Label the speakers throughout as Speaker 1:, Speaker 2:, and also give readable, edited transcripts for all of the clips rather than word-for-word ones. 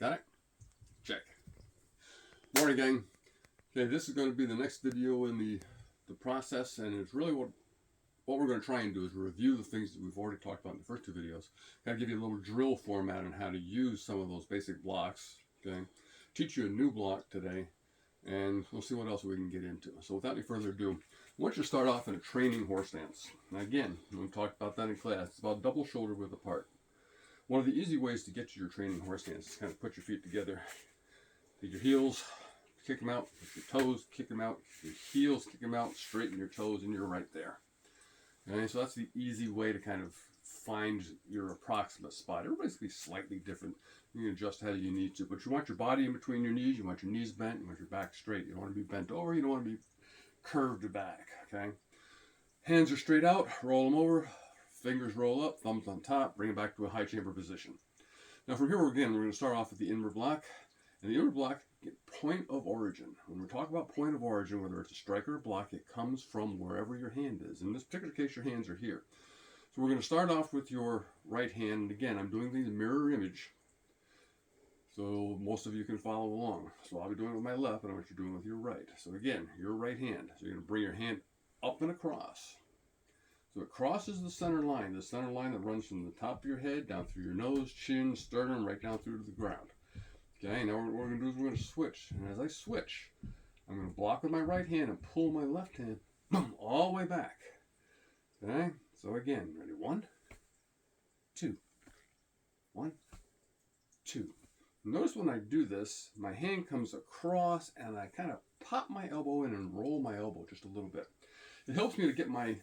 Speaker 1: Got it? Check. Morning, gang. Okay, this is going to be the next video in the process, and it's really what we're going to try and do is review the things that we've already talked about in the first two videos. Kind of give you a little drill format on how to use some of those basic blocks. Okay, teach you a new block today, and we'll see what else we can get into. So without any further ado, I want you to start off in a training horse stance. Now again, we talked about that in class. It's about double shoulder width apart. One of the easy ways to get to your training horse stance is kind of put your feet together. Take your heels, kick them out, with your toes, kick them out, your heels, kick them out, straighten your toes, and you're right there. Okay, so that's the easy way to kind of find your approximate spot. Everybody's going to be slightly different. You can adjust how you need to, but you want your body in between your knees, you want your knees bent, you want your back straight. You don't want to be bent over, you don't want to be curved back, okay? Hands are straight out, roll them over, fingers roll up, thumbs on top, bring it back to a high chamber position. Now from here, again, we're going to start off with the inward block. And the inward block, point of origin. When we talk about point of origin, whether it's a strike or a block, it comes from wherever your hand is. In this particular case, your hands are here. So we're going to start off with your right hand. And again, I'm doing these mirror image, so most of you can follow along. So I'll be doing it with my left, and I want you doing it with your right. So again, your right hand. So you're going to bring your hand up and across. So it crosses the center line that runs from the top of your head, down through your nose, chin, sternum, right down through to the ground. Okay, now what we're going to do is we're going to switch. And as I switch, I'm going to block with my right hand and pull my left hand boom, all the way back. Okay, so again, ready? 1, 2, 1, 2. Notice when I do this, my hand comes across and I kind of pop my elbow in and roll my elbow just a little bit. It helps me to get my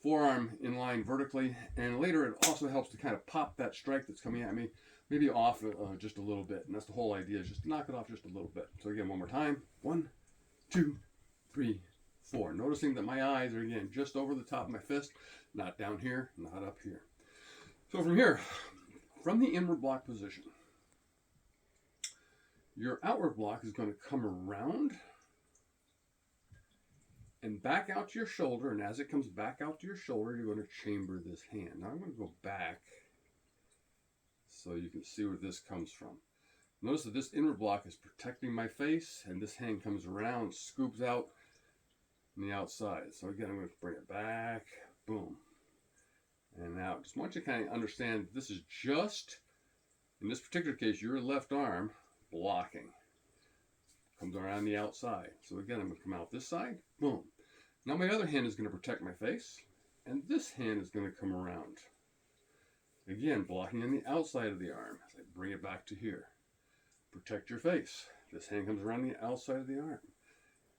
Speaker 1: forearm in line vertically, and later it also helps to kind of pop that strike that's coming at me maybe off just a little bit, and that's the whole idea, is just knock it off just a little bit. So again, one more time, 1, 2, 3, 4. Noticing that my eyes are again just over the top of my fist, not down here, not up here. So from here, from the inward block position, your outward block is going to come around and back out to your shoulder, and as it comes back out to your shoulder, you're going to chamber this hand. Now I'm going to go back so you can see where this comes from. Notice that this inward block is protecting my face, and this hand comes around, scoops out on the outside. So again, I'm going to bring it back, boom, and out. Just want you to kind of understand this is just, in this particular case, your left arm blocking. Comes around the outside. So again, I'm going to come out this side, boom. Now my other hand is going to protect my face, and this hand is going to come around. Again, blocking on the outside of the arm as I bring it back to here. Protect your face. This hand comes around the outside of the arm.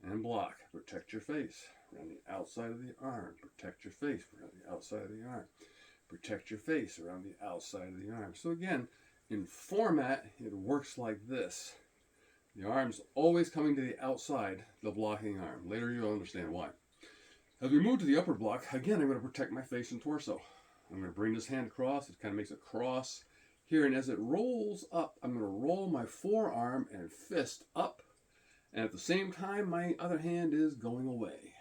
Speaker 1: And block. Protect your face. Around the outside of the arm. Protect your face. Around the outside of the arm. Protect your face around the outside of the arm. So again, in format, it works like this. The arm's always coming to the outside, the blocking arm. Later you'll understand why. As we move to the upper block, again, I'm going to protect my face and torso. I'm going to bring this hand across. It kind of makes a cross here. And as it rolls up, I'm going to roll my forearm and fist up. And at the same time, my other hand is going away.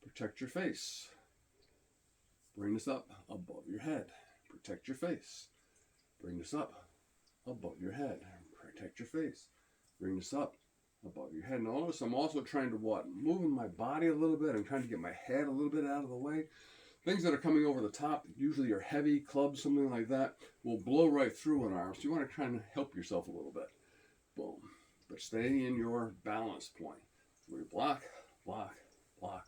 Speaker 1: Protect your face. Bring this up above your head. Protect your face. Bring this up above your head. Protect your face. Bring this up above your head. Notice I'm also trying to what? Moving my body a little bit. I'm trying to get my head a little bit out of the way. Things that are coming over the top, usually are heavy, clubs, something like that, will blow right through an arm. So you want to try and help yourself a little bit. Boom. But stay in your balance point. So you block, block, block,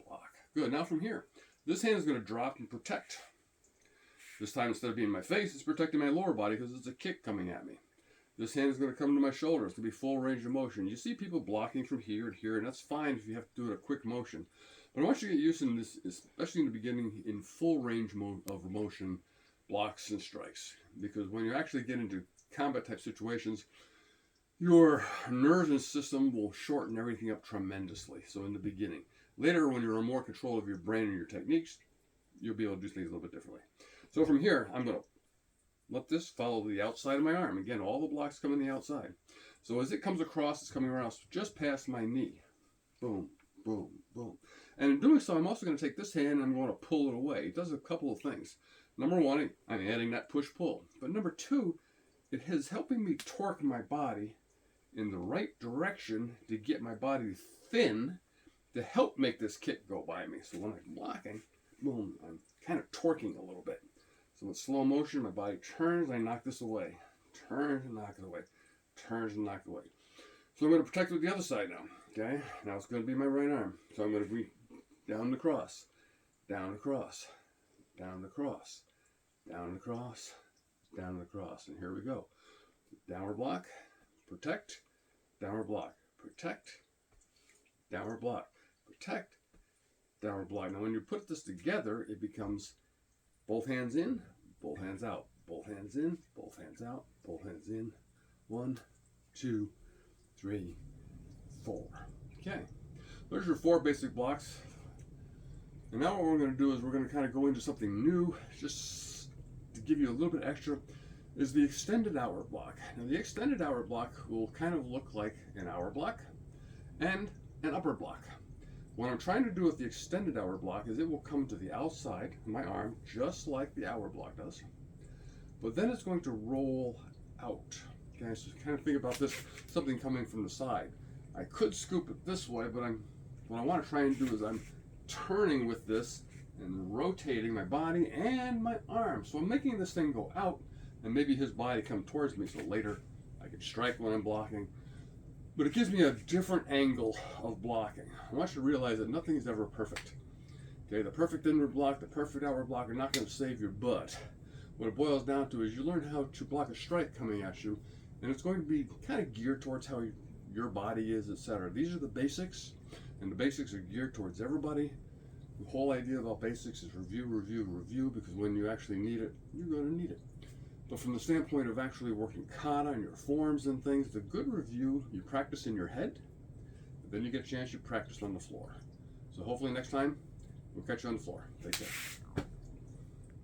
Speaker 1: block. Good. Now from here, this hand is going to drop and protect. This time, instead of being my face, it's protecting my lower body because it's a kick coming at me. This hand is going to come to my shoulder. It's going to be full range of motion. You see people blocking from here and here, and that's fine if you have to do it a quick motion. But I want you to get used to this, especially in the beginning, in full range of motion, blocks and strikes. Because when you actually get into combat type situations, your nerves and system will shorten everything up tremendously. So in the beginning. Later, when you're in more control of your brain and your techniques, you'll be able to do things a little bit differently. So from here, I'm going to let this follow the outside of my arm. Again, all the blocks come on the outside. So as it comes across, it's coming around just past my knee. Boom, boom, boom. And in doing so, I'm also going to take this hand and I'm going to pull it away. It does a couple of things. Number one, I'm adding that push-pull. But number two, it is helping me torque my body in the right direction to get my body thin to help make this kick go by me. So when I'm blocking, boom, I'm kind of torquing a little bit. So in slow motion, my body turns, I knock this away. Turns and knock it away. Turns and knock it away. So I'm going to protect with the other side now. Okay? Now it's going to be my right arm. So I'm going to be down the cross, down the cross, down the cross, down the cross, down the cross. And here we go. Downward block, protect, downward block, protect, downward block, protect, downward block. Now when you put this together, it becomes both hands in, both hands out, both hands in, both hands out, both hands in. 1, 2, 3, 4. Okay, there's your 4 basic blocks. And now what we're going to do is we're going to kind of go into something new, just to give you a little bit extra, is the extended hour block. Now the extended hour block will kind of look like an hour block and an upper block. What I'm trying to do with the extended hour block is it will come to the outside of my arm just like the hour block does, but then it's going to roll out. Okay, so kind of think about this, something coming from the side. I could scoop it this way, but what I want to try and do is I'm turning with this and rotating my body and my arm. So I'm making this thing go out and maybe his body come towards me so later I can strike when I'm blocking. But it gives me a different angle of blocking. I want you to realize that nothing is ever perfect. Okay, the perfect inward block, the perfect outward block are not going to save your butt. What it boils down to is you learn how to block a strike coming at you, and it's going to be kind of geared towards how your body is, etc. These are the basics, and the basics are geared towards everybody. The whole idea about basics is review, review, review, because when you actually need it, you're going to need it. But from the standpoint of actually working kata and your forms and things, the good review, you practice in your head, then you get a chance you practice on the floor. So hopefully next time, we'll catch you on the floor. Take care.